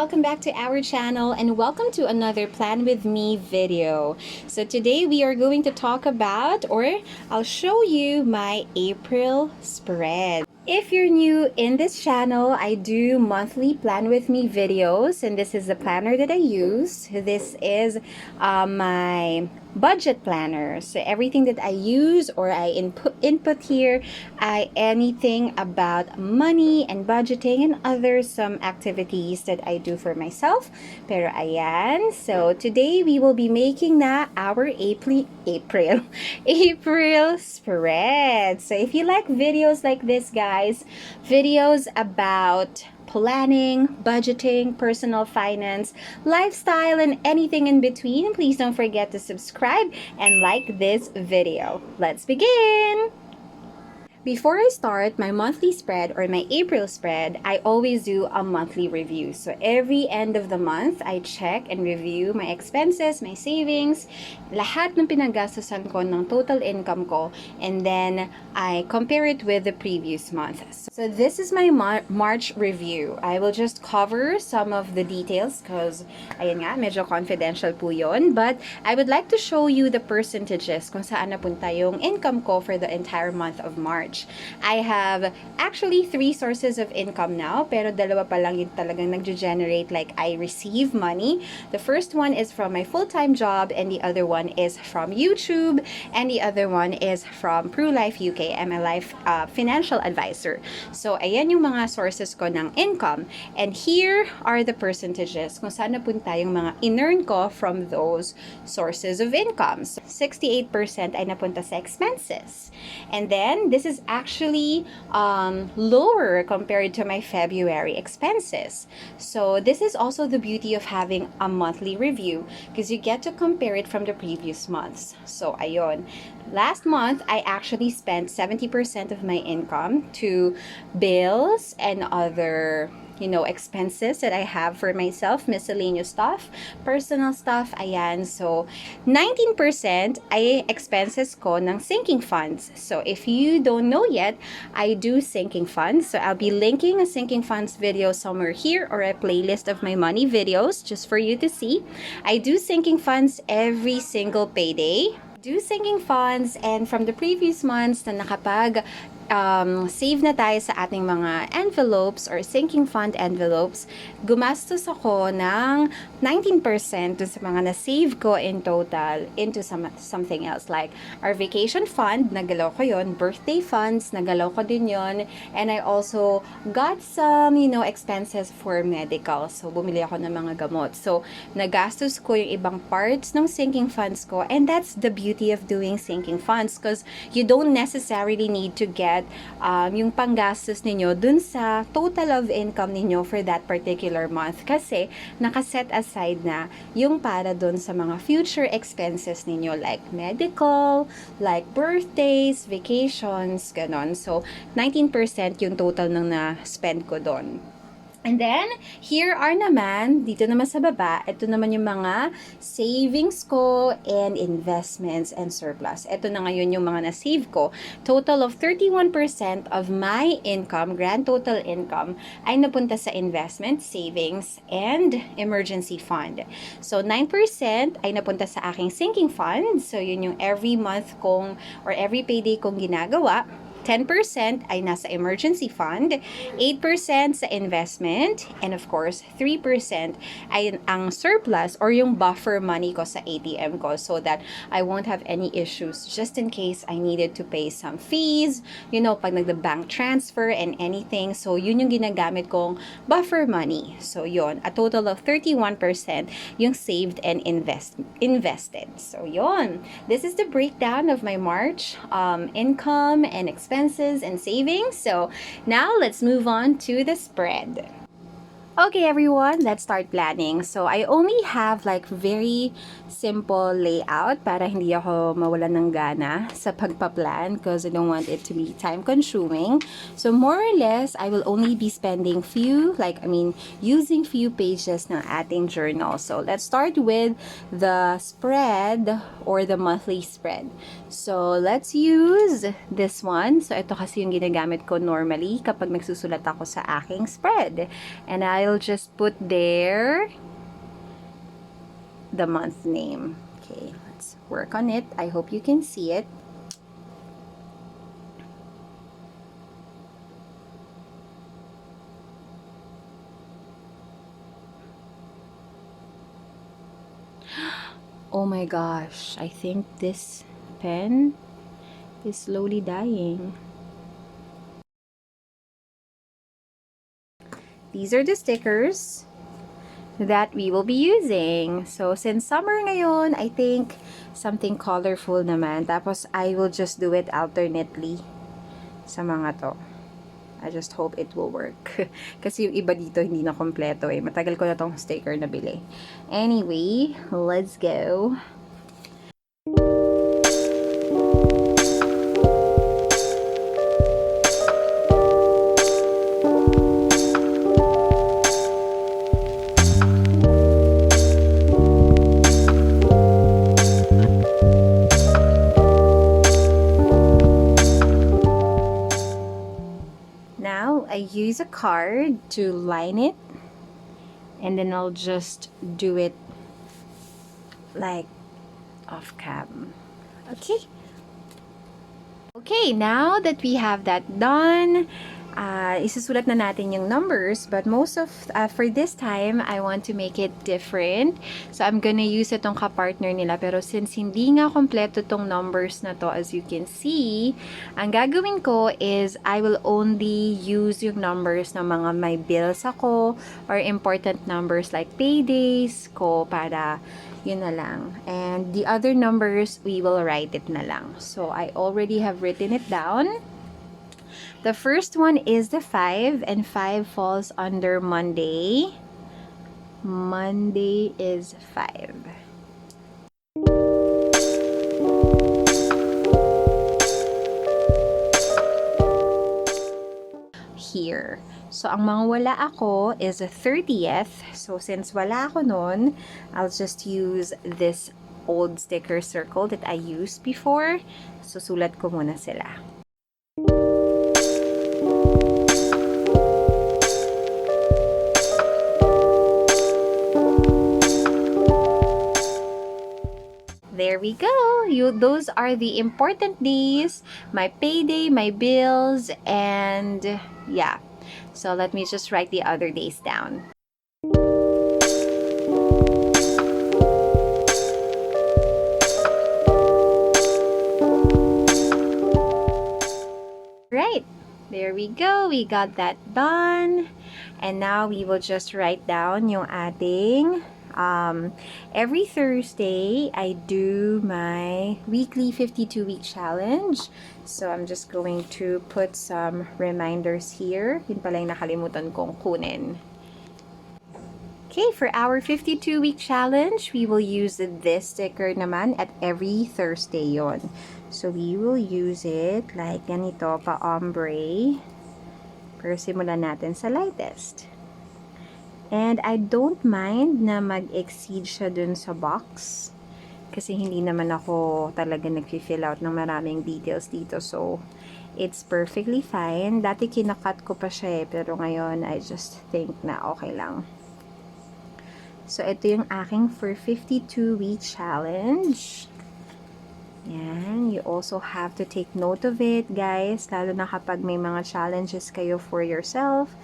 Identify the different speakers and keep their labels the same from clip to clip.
Speaker 1: welcome back to our channel and welcome to another Plan With Me video. So today we are going to talk about, or I'll show you my April spread. If you're new in this channel, I do monthly Plan With Me videos, and this is the planner that I use. This is my budget planner. So everything that I use or I input here, anything about money and budgeting and other some activities that I do for myself. Pero ayan, so today we will be making na our April spread. So if you like videos like this, guys, videos about planning, budgeting, personal finance, lifestyle, and anything in between, please don't forget to subscribe and like this video. Let's begin! Before I start my monthly spread or my April spread, I always do a monthly review. So every end of the month, I check and review my expenses, my savings, lahat ng pinaggastusan ko ng total income ko, and then I compare it with the previous month. So this is my March review. I will just cover some of the details because ayan nga, medyo confidential po yun. But I would like to show you the percentages kung saan napunta yung income ko for the entire month of March. I have actually 3 sources of income now, pero dalawa pa lang yung talagang nag-generate, like I receive money. The first one is from my full-time job, and the other one is from YouTube, and the other one is from PruLife UK. I'm a life financial advisor. So, ayan yung mga sources ko ng income. And here are the percentages kung saan napunta yung mga in-earn ko from those sources of income. So, 68% ay napunta sa expenses. And then, this is actually lower compared to my February expenses. So, this is also the beauty of having a monthly review because you get to compare it from the previous months. So, ayun. Last month, I actually spent 70% of my income to bills and other expenses that I have for myself, miscellaneous stuff, personal stuff, ayan. So, 19% ay expenses ko ng sinking funds. So, if you don't know yet, I do sinking funds. So, I'll be linking a sinking funds video somewhere here or a playlist of my money videos just for you to see. I do sinking funds every single payday. Do sinking funds, and from the previous months na nakapag save na tayo sa ating mga envelopes or sinking fund envelopes, gumastos ako ng 19% dun sa mga na-save ko in total into something else. Like our vacation fund, nagalaw ko yun. Birthday funds, nagalaw ko din yun. And I also got some, expenses for medical. So, bumili ako ng mga gamot. So, nagastos ko yung ibang parts ng sinking funds ko. And that's the beauty of doing sinking funds because you don't necessarily need to get yung panggastos ninyo dun sa total of income ninyo for that particular month kasi nakaset aside na yung para dun sa mga future expenses ninyo like medical, like birthdays, vacations, ganon. So, 19% yung total ng na-spend ko dun. And then, here are naman, dito naman sa baba, ito naman yung mga savings ko and investments and surplus. Ito na ngayon yung mga na-save ko. Total of 31% of my income, grand total income, ay napunta sa investment, savings, and emergency fund. So, 9% ay napunta sa aking sinking fund. So, yun yung every month kong or every payday kong ginagawa. 10% ay nasa emergency fund, 8% sa investment, and of course, 3% ay ang surplus or yung buffer money ko sa ATM ko so that I won't have any issues just in case I needed to pay some fees, pag nagda-bank transfer and anything. So, yun yung ginagamit kong buffer money. So, yun, a total of 31% yung saved and invested. So, yun. This is the breakdown of my March income and expenses and savings. So now let's move on to the spread. Okay, everyone, let's start planning. So, I only have like very simple layout para hindi ako mawalan ng gana sa pagpa-plan because I don't want it to be time-consuming. So, more or less, I will only be spending using few pages ng ating journal. So, let's start with the spread or the monthly spread. So, let's use this one. So, ito kasi yung ginagamit ko normally kapag nagsusulat ako sa aking spread. And I I'll just put there the month name. Okay, let's work on it. I hope you can see it. Oh my gosh, I think this pen is slowly dying. These are the stickers that we will be using. So, since summer ngayon, I think something colorful naman. Tapos, I will just do it alternately sa mga to. I just hope it will work. Kasi yung iba dito hindi na kompleto eh. Matagal ko na tong sticker na bili. Anyway, let's go. Now, I use a card to line it. And then I'll just do it like off cam. Okay. Okay, now that we have that done, isusulat na natin yung numbers, but for this time, I want to make it different. So, I'm gonna use itong kapartner nila, pero since hindi nga kompleto tong numbers na to, as you can see, ang gagawin ko is, I will only use yung numbers ng mga may bills ako, or important numbers like paydays ko, para yun na lang. And the other numbers, we will write it na lang. So, I already have written it down. The first one is the 5, and 5 falls under Monday. Monday is 5. Here. So, ang mga wala ako is a 30th. So, since wala ako nun, I'll just use this old sticker circle that I used before. So, sulat ko muna sila. There we go. Those are the important days, my payday, my bills, and yeah. So let me just write the other days down. Right. There we go. We got that done. And now we will just write down yung ating every Thursday, I do my weekly 52-week challenge. So, I'm just going to put some reminders here. Yun pala yung nakalimutan kong kunin. Okay, for our 52-week challenge, we will use this sticker naman at every Thursday yon. So, we will use it like ganito, pa-ombre. Pero simulan natin sa lightest. And I don't mind na mag-exceed siya dun sa box. Kasi hindi naman ako talaga nag-fill out ng maraming details dito. So, it's perfectly fine. Dati kinakat ko pa siya eh. Pero ngayon, I just think na okay lang. So, ito yung aking for 52-week challenge. Yan. You also have to take note of it, guys. Lalo na kapag may mga challenges kayo for yourself.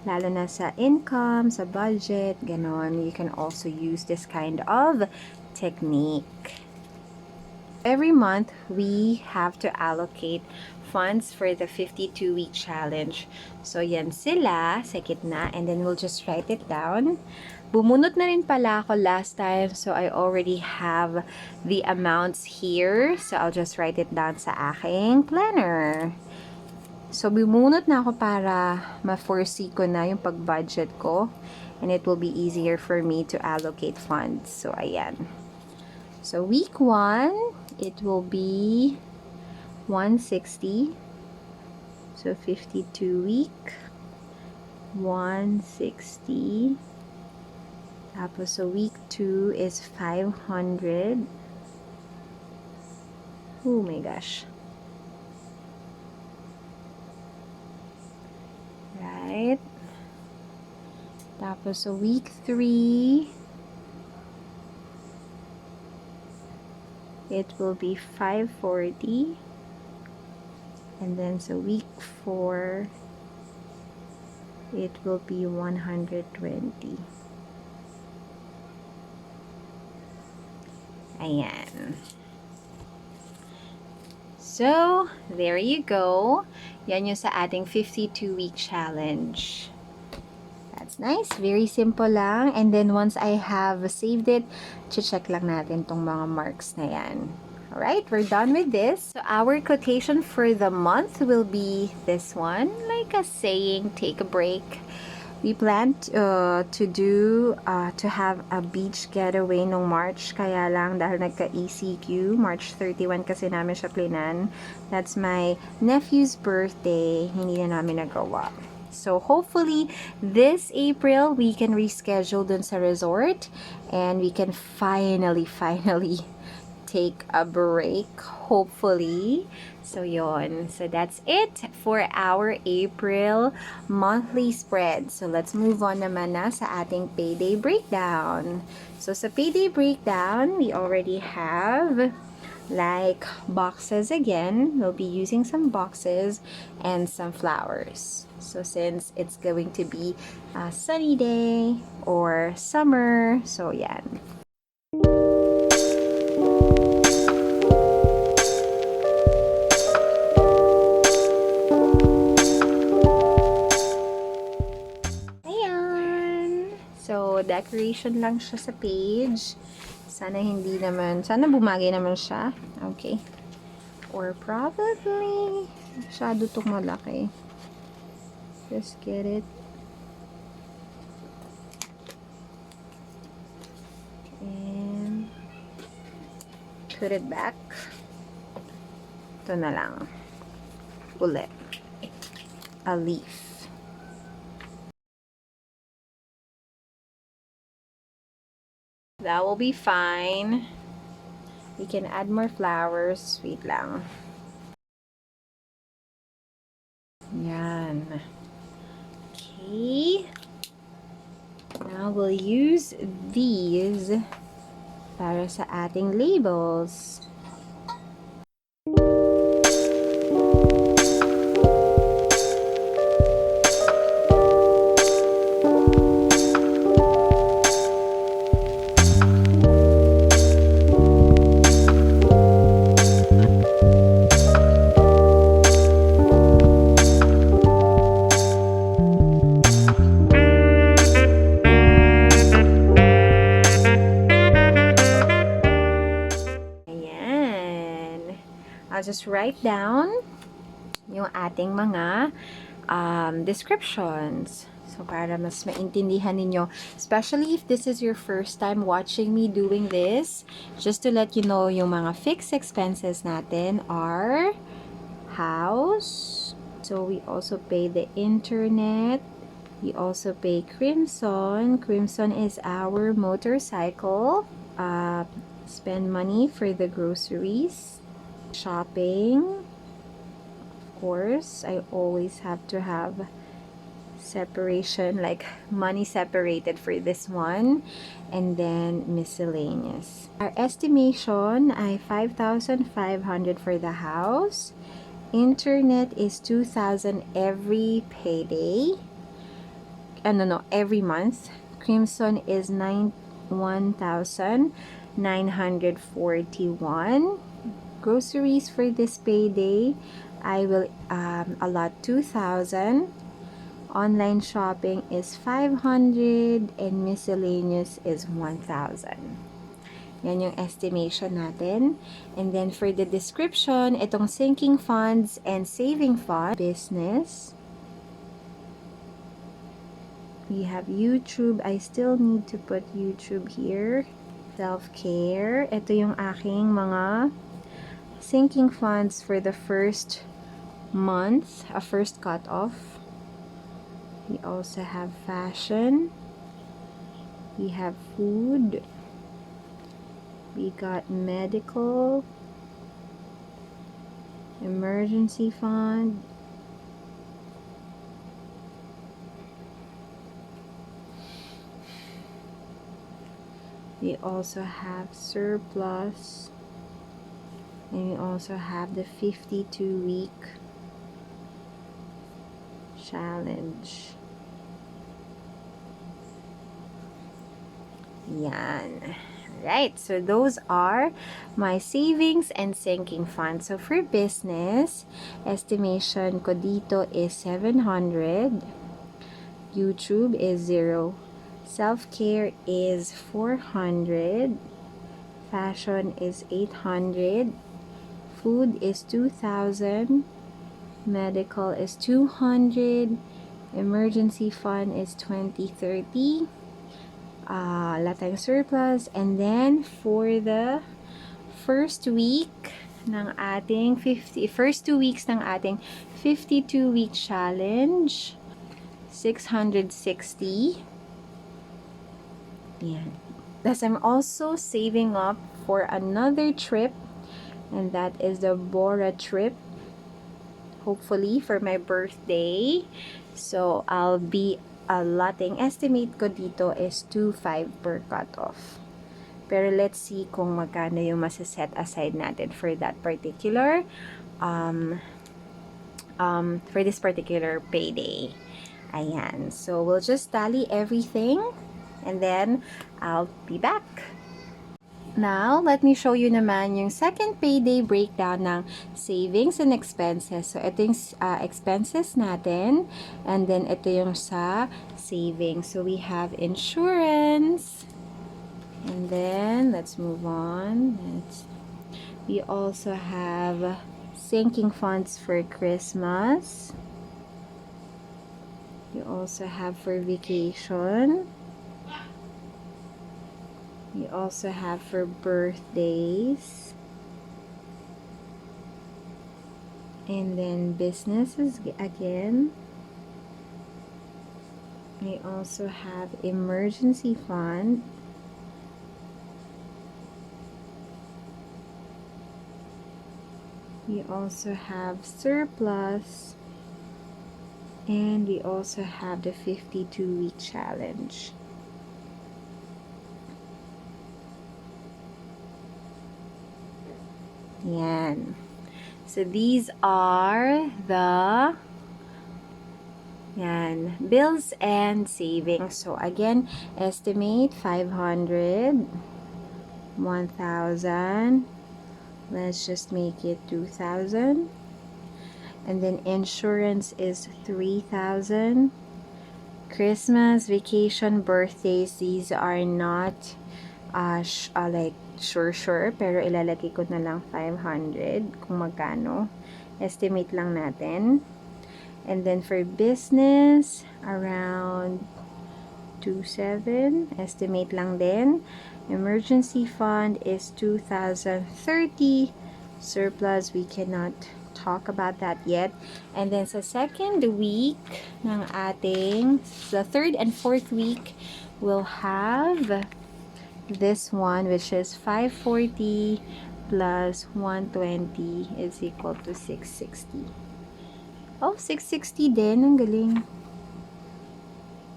Speaker 1: Lalo na sa income, sa budget, ganon. You can also use this kind of technique. Every month, we have to allocate funds for the 52-week challenge. So, yan sila sa gitna. And then, we'll just write it down. Bumunot na rin pala ako last time. So, I already have the amounts here. So, I'll just write it down sa aking planner. So, bumunot na ako para ma-foresee ko na yung pag-budget ko. And it will be easier for me to allocate funds. So, ayan. So, week 1, it will be 160. So, 52 week. 160. Tapos, so week 2 is 500. Oh my gosh. Right? Tapos, so week 3, it will be 540. And then, so week 4, it will be 120. Ayan. So, there you go. Yan yung sa ating 52-week challenge. That's nice. Very simple lang. And then, once I have saved it, check lang natin tong mga marks na yan. Alright, we're done with this. So, our quotation for the month will be this one. Like a saying, take a break. We planned to have a beach getaway nung March, kaya lang dahil nagka-ECQ, March 31 kasi namin siya plinan. That's my nephew's birthday, hindi na namin nagawa. So hopefully this April we can reschedule dun sa resort and we can finally take a break, hopefully. So yon. So that's it for our April monthly spread. So let's move on naman na sa ating payday breakdown. So sa payday breakdown, we already have like boxes again. We'll be using some boxes and some flowers. So since it's going to be a sunny day or summer, so yan. So, decoration lang siya sa page. Sana hindi naman, sana bumagay naman siya. Okay. Or probably, masyado itong malaki. Just get it. And put it back. Ito na lang. Ulit. A leaf. That will be fine. We can add more flowers. Wait lang. Yan. Okay. Now we'll use these para sa ating labels. I'll just write down yung ating mga descriptions. So, para mas maintindihan ninyo. Especially if this is your first time watching me doing this. Just to let you know, yung mga fixed expenses natin are house. So, we also pay the internet. We also pay Crimson. Crimson is our motorcycle. Spend money for the groceries. Shopping, of course, I always have to have separation, like money separated for this one, and then miscellaneous. Our estimation ay 5,500 for the house. Internet is 2,000 every payday. Every month. Crimson is 1,941. Groceries for this payday, I will allot 2,000. Online shopping is 500 and miscellaneous is 1,000. Yan yung estimation natin. And then for the description, itong sinking funds and saving fund business. We have YouTube. I still need to put YouTube here. Self-care. Ito yung aking mga sinking funds for the first month, a first cut-off. We also have fashion. We have food. We got medical, emergency fund, We also have surplus. And we also have the 52-week challenge. Yan. Right, so those are my savings and sinking funds. So for business, estimation ko dito is 700. YouTube is 0. Self-care is 400. Fashion is 800. Food is 2,000. Medical is 200. Emergency fund is 2030. Wala tayong surplus. And then for the first week ng ating first 2 weeks ng ating 52-week challenge, 660. Yan. Thus, I'm also saving up for another trip, and that is the Bora trip, hopefully for my birthday. So I'll be allotting, estimate ko dito is 2,500 per cutoff. Pero let's see kung magkano yung masa-set aside natin for that particular for this particular payday. Ayan. So we'll just tally everything and then I'll be back. Now, let me show you naman yung second payday breakdown ng savings and expenses. So, ito yung expenses natin. And then, ito yung sa savings. So, we have insurance. And then, let's move on. We also have sinking funds for Christmas. We also have for vacation. We also have for birthdays. And then businesses again. We also have emergency fund. We also have surplus. And we also have the 52-week challenge. Yan. So, these are the bills and savings. So, again, estimate 500, 1,000. Let's just make it 2,000. And then insurance is 3,000. Christmas, vacation, birthdays, these are not like sure, pero ilalagay ko na lang 500 kung magkano. Estimate lang natin. And then for business, around 2,700. Estimate lang din. Emergency fund is 2,030. Surplus, we cannot talk about that yet. And then sa second week ng ating, the third and fourth week, we'll have this one, which is 540 plus 120 is equal to 660. Oh, 660 din. Ang galing.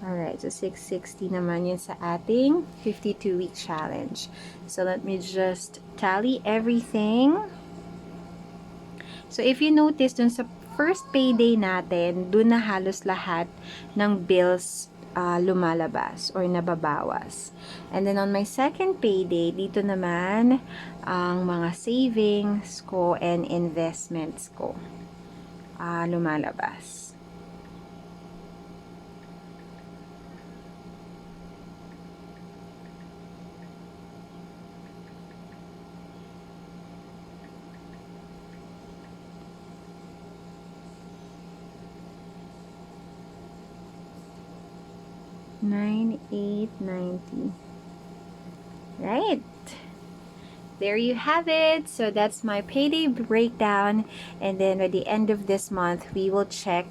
Speaker 1: Alright, so 660 naman yun sa ating 52-week challenge. So, let me just tally everything. So, if you notice, dun sa first payday natin, dun na halos lahat ng bills lumalabas or nababawas. And then on my second payday, dito naman ang mga savings ko and investments ko lumalabas. $9,890. Right. There you have it. So that's my payday breakdown. And then at the end of this month, we will check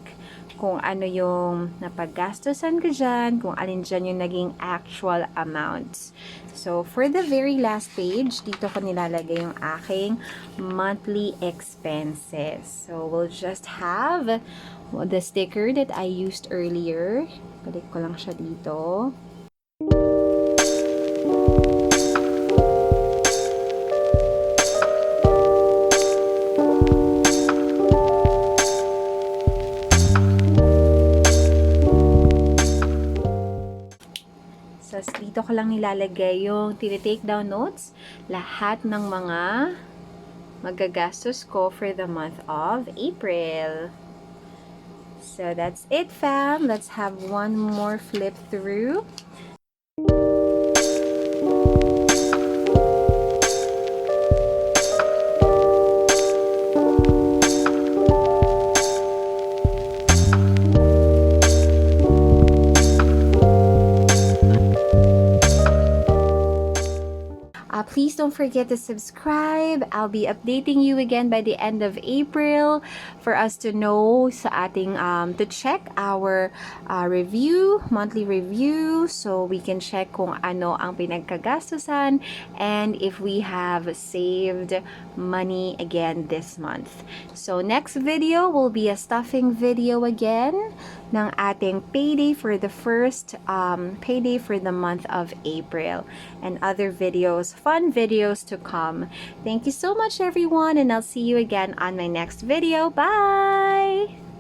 Speaker 1: kung ano yung napaggastosan ko dyan, kung alin dyan yung naging actual amounts. So, for the very last page, dito ko nilalagay yung aking monthly expenses. So, we'll just have the sticker that I used earlier. Balik ko lang siya dito. dito ko lang nilalagay yung tini-take down notes, lahat ng mga magagastos ko for the month of April. So that's it, fam. Let's have one more flip through. Please don't forget to subscribe. I'll be updating you again by the end of April for us to know sa ating to check our monthly review, so we can check kung ano ang pinagkagastusan and if we have saved money again this month. So next video will be a stuffing video again ng ating payday for the first payday for the month of April, and other videos, fun videos to come. Thank you so much, everyone, and I'll see you again on my next video. Bye!